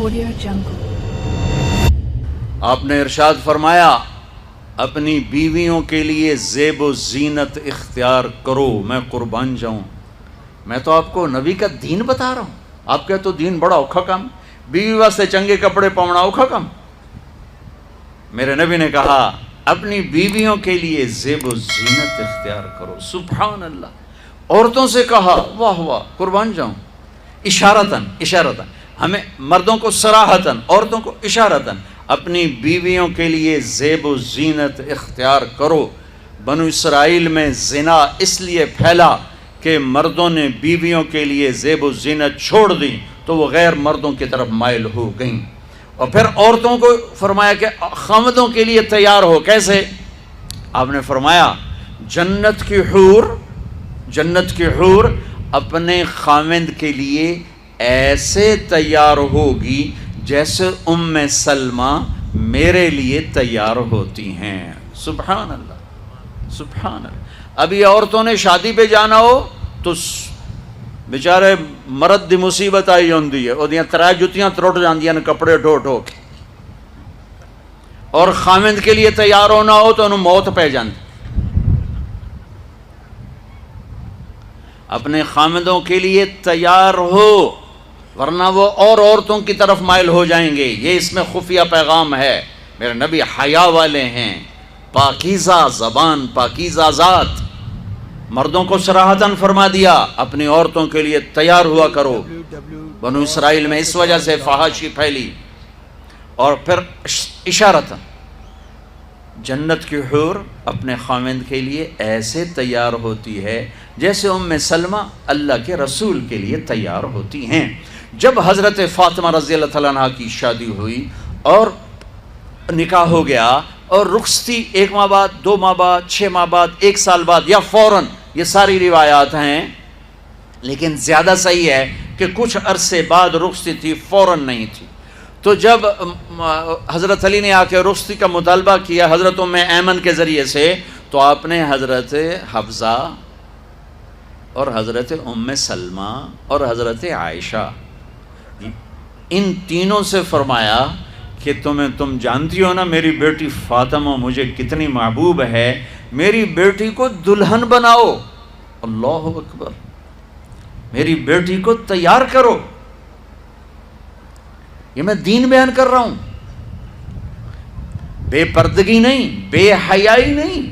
Audio Jungle. آپ نے ارشاد فرمایا اپنی بیویوں کے لیے زیب و زینت اختیار کرو، میں قربان جاؤں۔ میں تو آپ کو نبی کا دین بتا رہا ہوں، آپ کہتے تو دین بڑا اوکھا کام، بیوی واسطے چنگے کپڑے پاؤنا اوکھا کام۔ میرے نبی نے کہا اپنی بیویوں کے لیے زیب و زینت اختیار کرو۔ سبحان اللہ۔ عورتوں سے کہا، واہ واہ، قربان جاؤں، اشارتاً ہمیں مردوں کو صراحتاً، عورتوں کو اشارتاً اپنی بیویوں کے لیے زیب و زینت اختیار کرو۔ بنو اسرائیل میں زنا اس لیے پھیلا کہ مردوں نے بیویوں کے لیے زیب و زینت چھوڑ دی تو وہ غیر مردوں کی طرف مائل ہو گئیں۔ اور پھر عورتوں کو فرمایا کہ خامدوں کے لیے تیار ہو۔ کیسے؟ آپ نے فرمایا جنت کی حور اپنے خامد کے لیے ایسے تیار ہوگی جیسے ام سلمہ میرے لیے تیار ہوتی ہیں۔ سبحان اللہ، سبحان اللہ۔ ابھی عورتوں نے شادی پہ جانا ہو تو بیچارے مرد دی مصیبت آئی ہوندی ہے، اودیاں ترائے جتیاں تروٹ جاندیاں نے کپڑے ڈھو ڈھو کے، اور خامد کے لیے تیار ہونا ہو تو انہوں موت پہ جاندی۔ اپنے خامدوں کے لیے تیار ہو ورنہ وہ اور عورتوں کی طرف مائل ہو جائیں گے۔ یہ اس میں خفیہ پیغام ہے۔ میرے نبی حیا والے ہیں، پاکیزہ زبان، پاکیزہ ذات۔ مردوں کو صراحتاً فرما دیا اپنی عورتوں کے لیے تیار ہوا کرو۔ بنو اسرائیل میں اس وجہ سے فحاشی پھیلی۔ اور پھر اشارتاً جنت کی حور اپنے خامند کے لیے ایسے تیار ہوتی ہے جیسے ام سلمہ اللہ کے رسول کے لیے تیار ہوتی ہیں۔ جب حضرت فاطمہ رضی اللہ تعالیٰ عنہ کی شادی ہوئی اور نکاح ہو گیا اور رخصتی 1 ماہ بعد، 2 ماہ بعد، 6 ماہ بعد، 1 سال بعد یا فوراً، یہ ساری روایات ہیں، لیکن زیادہ صحیح ہے کہ کچھ عرصے بعد رخصتی تھی، فوراً نہیں تھی۔ تو جب حضرت علی نے آ کے رخصتی کا مطالبہ کیا حضرت ام ایمن کے ذریعے سے، تو آپ نے حضرت حفصہ اور حضرت ام سلمہ اور حضرت عائشہ ان تینوں سے فرمایا کہ تم جانتی ہو نا میری بیٹی فاطمہ مجھے کتنی محبوب ہے، میری بیٹی کو دلہن بناؤ۔ اللہ اکبر، میری بیٹی کو تیار کرو۔ یہ میں دین بیان کر رہا ہوں، بے پردگی نہیں، بے حیائی نہیں،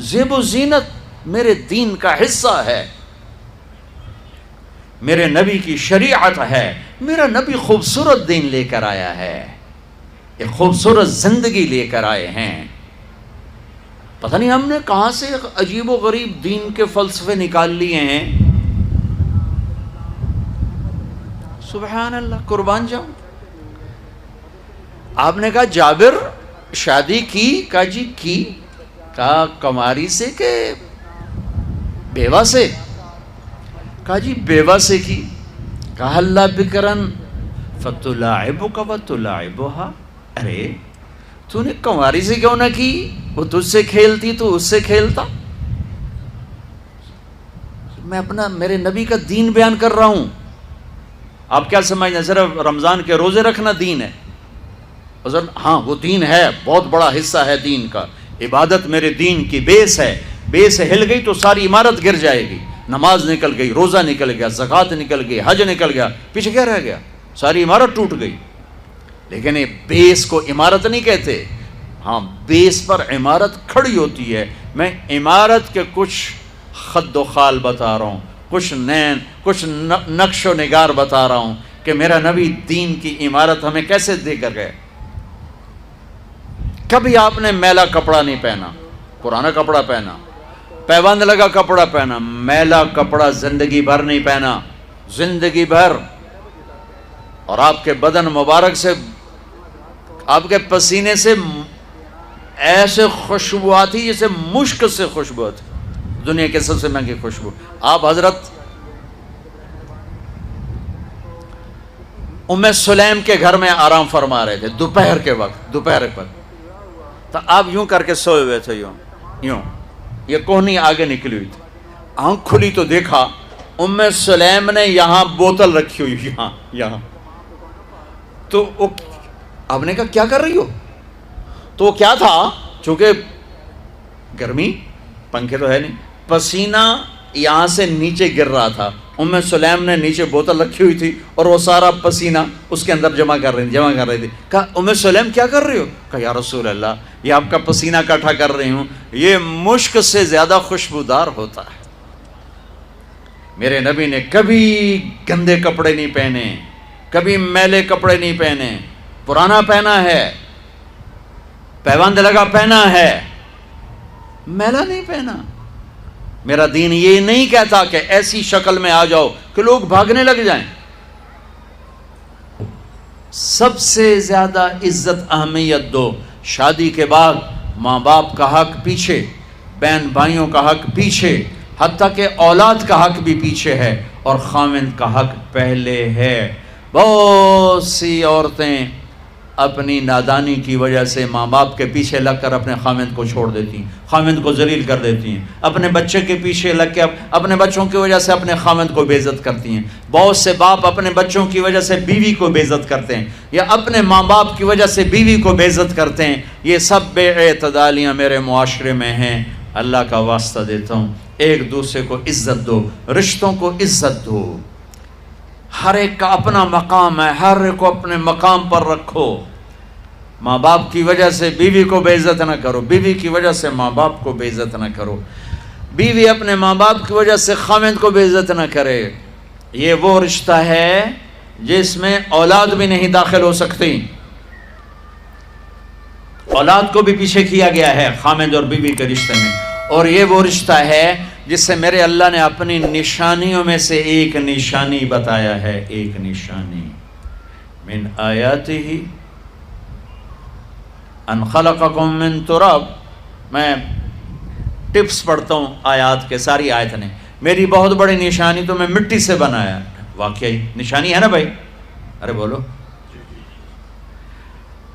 زیب و زینت میرے دین کا حصہ ہے، میرے نبی کی شریعت ہے۔ میرا نبی خوبصورت دین لے کر آیا ہے، ایک خوبصورت زندگی لے کر آئے ہیں۔ پتہ نہیں ہم نے کہاں سے عجیب و غریب دین کے فلسفے نکال لیے ہیں۔ سبحان اللہ، قربان جاؤں۔ آپ نے کہا جابر شادی کی؟ کہا جی کی۔ کہا کماری سے کہ بیوہ سے؟ کہا جی بیوہ سے کی۔ کہا اللہ بکرن فتلاعبک وتلاعبها، ارے تو نے کماری سے کیوں نہ کی؟ وہ تجھ سے کھیلتی تو اس سے کھیلتا۔ میں میرے نبی کا دین بیان کر رہا ہوں۔ آپ کیا سمجھنا صرف رمضان کے روزے رکھنا دین ہے؟ ہاں وہ دین ہے، بہت بڑا حصہ ہے دین کا۔ عبادت میرے دین کی بیس ہے، بیس ہل گئی تو ساری عمارت گر جائے گی۔ نماز نکل گئی، روزہ نکل گیا، زکوٰۃ نکل گئی، حج نکل گیا، پیچھے کیا رہ گیا؟ ساری عمارت ٹوٹ گئی۔ لیکن یہ بیس کو عمارت نہیں کہتے، ہاں بیس پر عمارت کھڑی ہوتی ہے۔ میں عمارت کے کچھ خد و خال بتا رہا ہوں، کچھ نقش و نگار بتا رہا ہوں کہ میرا نبی دین کی عمارت ہمیں کیسے دے کر گئے۔ کبھی آپ نے میلا کپڑا نہیں پہنا، پرانا کپڑا پہنا، پیوند لگا کپڑا پہنا، میلا کپڑا زندگی بھر نہیں پہنا، زندگی بھر۔ اور آپ کے بدن مبارک سے، آپ کے پسینے سے ایسے خوشبو آتی جیسے مشک سے خوشبو آتی، دنیا کے سب سے مہنگی خوشبو۔ آپ حضرت ام سلیم کے گھر میں آرام فرما رہے تھے دوپہر کے وقت، تو آپ یوں کر کے سوئے ہوئے تھے، یوں یہ کوہنی آگے نکلی ہوئی تھی۔ آنکھ کھلی تو دیکھا ام سلیم نے یہاں بوتل رکھی ہوئی، یہاں تو آپ نے کہا کیا کر رہی ہو؟ تو وہ کیا تھا، چونکہ گرمی، پنکھے تو ہے نہیں، پسینہ یہاں سے نیچے گر رہا تھا، ام سلیم نے نیچے بوتل رکھی ہوئی تھی اور وہ سارا پسینہ اس کے اندر جمع کر رہی تھی. کہا ام سلیم کیا کر رہی ہو؟ کہا یا رسول اللہ یہ آپ کا پسینہ اکٹھا کر رہی ہوں، یہ مشک سے زیادہ خوشبودار ہوتا ہے. میرے نبی نے کبھی گندے کپڑے نہیں پہنے، کبھی میلے کپڑے نہیں پہنے، پرانا پہنا ہے، پیوند لگا پہنا ہے، میلا نہیں پہنا. میرا دین یہ نہیں کہتا کہ ایسی شکل میں آ جاؤ کہ لوگ بھاگنے لگ جائیں. سب سے زیادہ عزت اہمیت دو. شادی کے بعد ماں باپ کا حق پیچھے، بہن بھائیوں کا حق پیچھے، حتیٰ کہ اولاد کا حق بھی پیچھے ہے اور خاوند کا حق پہلے ہے. بہت سی عورتیں اپنی نادانی کی وجہ سے ماں باپ کے پیچھے لگ کر اپنے خاوند کو چھوڑ دیتی ہیں، خاوند کو ذلیل کر دیتی ہیں، اپنے بچے کے پیچھے لگ کے اپنے بچوں کی وجہ سے اپنے خاوند کو بے عزت کرتی ہیں. بہت سے باپ اپنے بچوں کی وجہ سے بیوی کو بے عزت کرتے ہیں، یا اپنے ماں باپ کی وجہ سے بیوی کو بے عزت کرتے ہیں. یہ سب بے اعتدالیاں میرے معاشرے میں ہیں. اللہ کا واسطہ دیتا ہوں، ایک دوسرے کو عزت دو، رشتوں کو عزت دو. ہر ایک کا اپنا مقام ہے، ہر ایک کو اپنے مقام پر رکھو. ماں باپ کی وجہ سے بیوی کو بے عزت نہ کرو، بیوی کی وجہ سے ماں باپ کو بے عزت نہ کرو، بیوی اپنے ماں باپ کی وجہ سے خاوند کو بے عزت نہ کرے. یہ وہ رشتہ ہے جس میں اولاد بھی نہیں داخل ہو سکتی. اولاد کو بھی پیچھے کیا گیا ہے خاوند اور بیوی کے رشتے میں. اور یہ وہ رشتہ ہے جس سے میرے اللہ نے اپنی نشانیوں میں سے ایک نشانی بتایا ہے. ایک نشانی، من آیاتہ ان خلقکم من تراب. میں ٹپس پڑھتا ہوں آیات کے، ساری آیت نے. میری بہت بڑی نشانی تو میں مٹی سے بنایا. واقعی نشانی ہے نا بھائی؟ ارے بولو.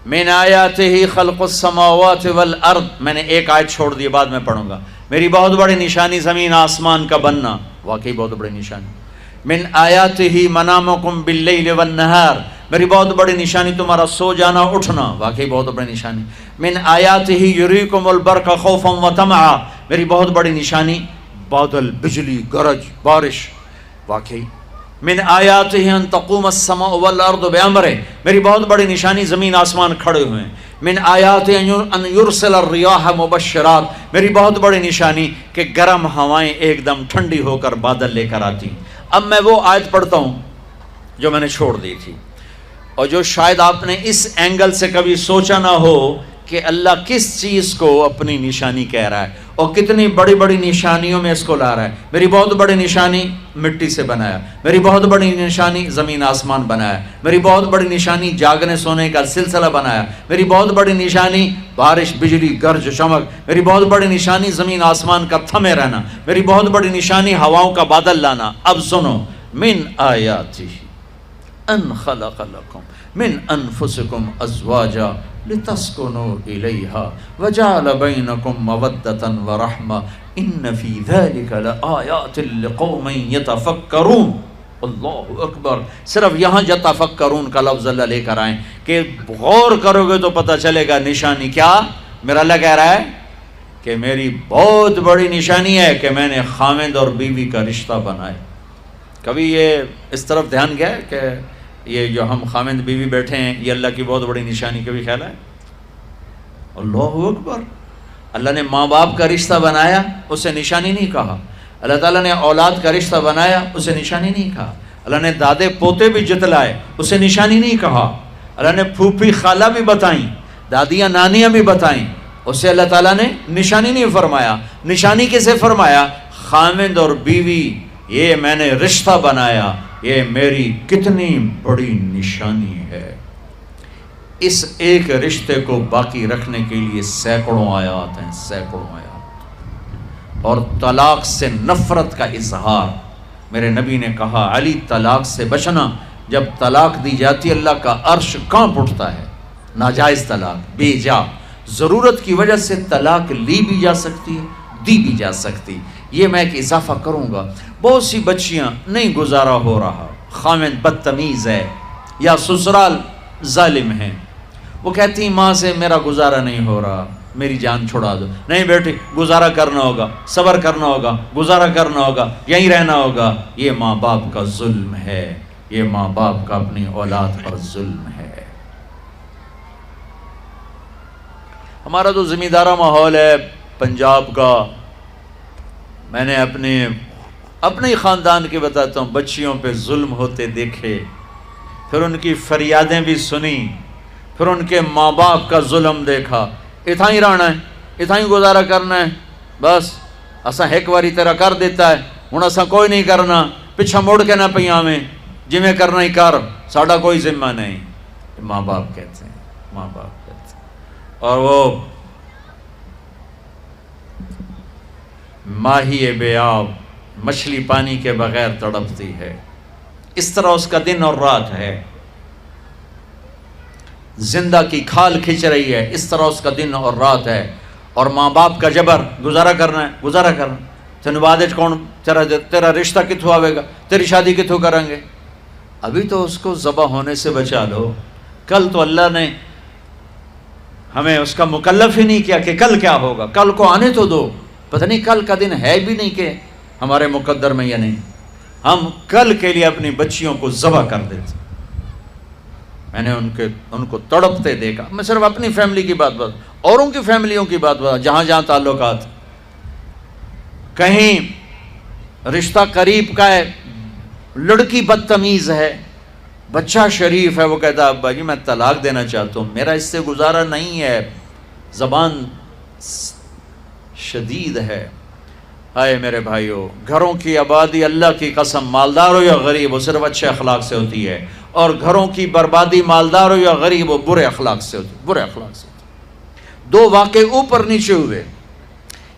من آیاتہ خلق السماوات والارض. میں نے ایک آیت چھوڑ دی، بعد میں پڑھوں گا. میری بہت بڑی نشانی زمین آسمان کا بننا. واقعی بہت بڑی نشانی. من آیاتہ منامکم باللیل والنہار. میری بہت بڑی نشانی تمہارا سو جانا اٹھنا. واقعی بہت بڑی نشانی. من آیاتہ یریکم البرق خوفا وطمعا. میری بہت بڑی نشانی بادل، بجلی، گرج، بارش. واقعی. من آیاتہ ان تقوم السماء والارض بامرہ. میری بہت بڑی نشانی زمین آسمان کھڑے ہوئے ہیں. من آیاتہ ان یرسل الریاح مبشرات. میری بہت بڑی نشانی کہ گرم ہوائیں ایک دم ٹھنڈی ہو کر بادل لے کر آتی. اب میں وہ آیت پڑھتا ہوں جو میں نے چھوڑ دی تھی، اور جو شاید آپ نے اس اینگل سے کبھی سوچا نہ ہو کہ اللہ کس چیز کو اپنی نشانی کہہ رہا ہے اور کتنی بڑی بڑی نشانیوں میں اس کو لا رہا ہے. میری بہت بڑی نشانی مٹی سے بنایا، میری بہت بڑی نشانی زمین آسمان بنایا، میری بہت بڑی نشانی جاگنے سونے کا سلسلہ بنایا، میری بہت بڑی نشانی بارش، بجلی، گرج، چمک، میری بہت بڑی نشانی زمین آسمان کا تھمے رہنا، میری بہت بڑی نشانی ہواؤں کا بادل لانا. اب سنو، من آیاتہ ان خلق لکم من انفسکم ازواجا لتسکنوا الیہا وجعل بینکم مودۃ ورحمہ ان فی ذلک لآیات لقوم یتفکرون. اللہ اکبر. صرف یہاں یتفکرون کا لفظ اللہ لے کر آئیں کہ غور کرو گے تو پتہ چلے گا نشانی کیا. میرا اللہ کہہ رہا ہے کہ میری بہت بڑی نشانی ہے کہ میں نے خاوند اور بیوی کا رشتہ بنایا. کبھی یہ اس طرف دھیان گیا ہے کہ یہ جو ہم خاوند بیوی بیٹھے ہیں یہ اللہ کی بہت بڑی نشانی؟ کبھی خیال ہے؟ اللہ اکبر. اللہ نے ماں باپ کا رشتہ بنایا، اسے نشانی نہیں کہا. اللہ تعالیٰ نے اولاد کا رشتہ بنایا، اسے نشانی نہیں کہا. اللہ نے دادے پوتے بھی جتلائے، اسے نشانی نہیں کہا. اللہ نے پھوپھی خالہ بھی بتائیں، دادیاں نانیاں بھی بتائیں، اسے اللہ تعالیٰ نے نشانی نہیں فرمایا. نشانی کسے فرمایا؟ خاوند اور بیوی، یہ میں نے رشتہ بنایا، یہ میری کتنی بڑی نشانی ہے. اس ایک رشتے کو باقی رکھنے کے لیے سینکڑوں آیات ہیں، سینکڑوں آیات. اور طلاق سے نفرت کا اظہار. میرے نبی نے کہا علی طلاق سے بچنا. جب طلاق دی جاتی اللہ کا عرش کانپ اٹھتا ہے. ناجائز طلاق، بے جا، ضرورت کی وجہ سے طلاق لی بھی جا سکتی ہے، دی بھی جا سکتی. یہ میں ایک اضافہ کروں گا. بہت سی بچیاں نہیں گزارا ہو رہا، خاوند بدتمیز ہے یا سسرال ظالم ہیں. وہ کہتی ماں سے میرا گزارا نہیں ہو رہا، میری جان چھڑا دو. نہیں بیٹی، گزارا کرنا ہوگا، صبر کرنا ہوگا، گزارا کرنا ہوگا، یہیں رہنا ہوگا. یہ ماں باپ کا ظلم ہے، یہ ماں باپ کا اپنی اولاد پر ظلم ہے. ہمارا تو زمیندارہ ماحول ہے پنجاب کا. میں نے اپنے ہی خاندان کے بتاتا ہوں، بچیوں پہ ظلم ہوتے دیکھے، پھر ان کی فریادیں بھی سنی، پھر ان کے ماں باپ کا ظلم دیکھا. اتھا ہی رہنا ہے، اتھا ہی گزارا کرنا ہے، بس اساں ایک واری تیرا کر دیتا ہے، ہن اساں کوئی نہیں کرنا، پچھا مڑ کے نہ پئی آویں، جویں کرنا ہی کر، ساڈا کوئی ذمہ نہیں. ماں باپ کہتے ہیں، ماں باپ کہتے ہیں. اور وہ ماہی بے آب مچھلی پانی کے بغیر تڑپتی ہے، اس طرح اس کا دن اور رات ہے. زندہ کی کھال کھچ رہی ہے، اس طرح اس کا دن اور رات ہے. اور ماں باپ کا جبر، گزارا کرنا ہے، گزارا کرنا. تین بعد کون تیرا رشتہ کتوں آئے گا، تیری شادی کتوں کریں گے. ابھی تو اس کو ذبح ہونے سے بچا لو. کل تو اللہ نے ہمیں اس کا مکلف ہی نہیں کیا کہ کل کیا ہوگا، کل کو آنے تو دو. پتہ نہیں کل کا دن ہے بھی نہیں کہ ہمارے مقدر میں یا نہیں. ہم کل کے لیے اپنی بچیوں کو ذبح کر دیتے. میں نے ان کو تڑپتے دیکھا. میں صرف اپنی فیملی کی بات اوروں کی فیملیوں کی بات جہاں جہاں تعلقات. کہیں رشتہ قریب کا ہے، لڑکی بدتمیز ہے، بچہ شریف ہے، وہ کہتا ہے ابا جی میں طلاق دینا چاہتا ہوں، میرا اس سے گزارا نہیں ہے، زبان شدید ہے. آئے میرے بھائیو، گھروں کی آبادی اللہ کی قسم، مالدار ہو یا غریب ہو، صرف اچھے اخلاق سے ہوتی ہے. اور گھروں کی بربادی مالدار ہو یا غریب ہو، برے اخلاق سے ہوتی ہے، برے اخلاق سے ہوتی ہے. دو واقعے اوپر نیچے ہوئے.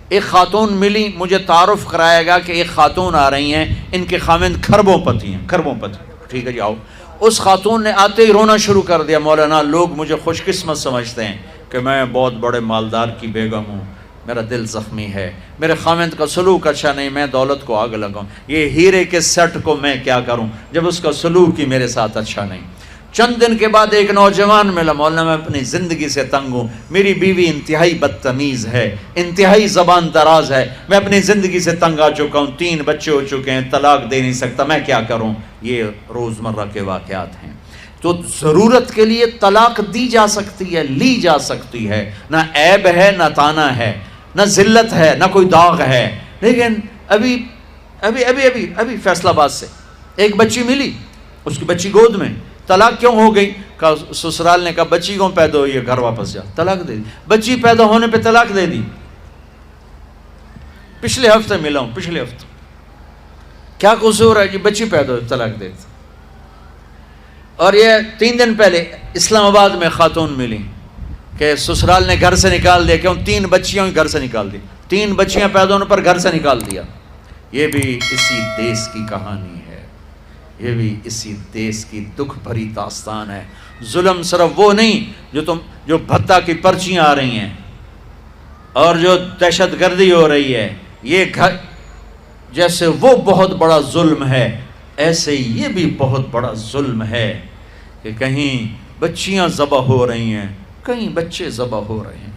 ایک خاتون ملی، مجھے تعارف کرایا گیا کہ ایک خاتون آ رہی ہیں، ان کے خاوند کھربوں پتی ہیں، کھربوں پتی. ٹھیک ہے جی آؤ. اس خاتون نے آتے ہی رونا شروع کر دیا. مولانا لوگ مجھے خوش قسمت سمجھتے ہیں کہ میں بہت بڑے مالدار کی بیگم ہوں، میرا دل زخمی ہے، میرے خاوند کا سلوک اچھا نہیں، میں دولت کو آگ لگاؤں، یہ ہیرے کے سیٹ کو میں کیا کروں جب اس کا سلوک ہی میرے ساتھ اچھا نہیں. چند دن کے بعد ایک نوجوان ملا. مولانا میں اپنی زندگی سے تنگ ہوں، میری بیوی انتہائی بدتمیز ہے، انتہائی زبان دراز ہے، میں اپنی زندگی سے تنگ آ چکا ہوں، 3 بچے ہو چکے ہیں، طلاق دے نہیں سکتا، میں کیا کروں. یہ روزمرہ کے واقعات ہیں. تو ضرورت کے لیے طلاق دی جا سکتی ہے، لی جا سکتی ہے، نہ عیب ہے نہ تانا ہے، نہ ذلت ہے نہ کوئی داغ ہے. لیکن ابھی فیصلہ آباد سے ایک بچی ملی، اس کی بچی گود میں. طلاق کیوں ہو گئی؟ کہا سسرال نے کہا بچی کیوں پیدا ہوئی ہے، گھر واپس جا. طلاق دے دی. بچی پیدا ہونے پہ طلاق دے دی. پچھلے ہفتے ملا ہوں، پچھلے ہفتے. کیا قصور ہے جی، بچی پیدا ہوئی طلاق دے دی. اور یہ 3 دن پہلے اسلام آباد میں خاتون ملی کہ سسرال نے گھر سے نکال دیا. کیوں؟ 3 بچیاں گھر سے نکال دی. 3 بچیاں پیدا ہونے پر گھر سے نکال دیا. یہ بھی اسی دیس کی کہانی ہے، یہ بھی اسی دیس کی دکھ بھری داستان ہے. ظلم صرف وہ نہیں جو بھتہ کی پرچیاں آ رہی ہیں اور جو دہشت گردی ہو رہی ہے، یہ گھر جیسے وہ بہت بڑا ظلم ہے، ایسے یہ بھی بہت بڑا ظلم ہے کہ کہیں بچیاں ذبح ہو رہی ہیں، کہیں بچے ذبح ہو رہے ہیں.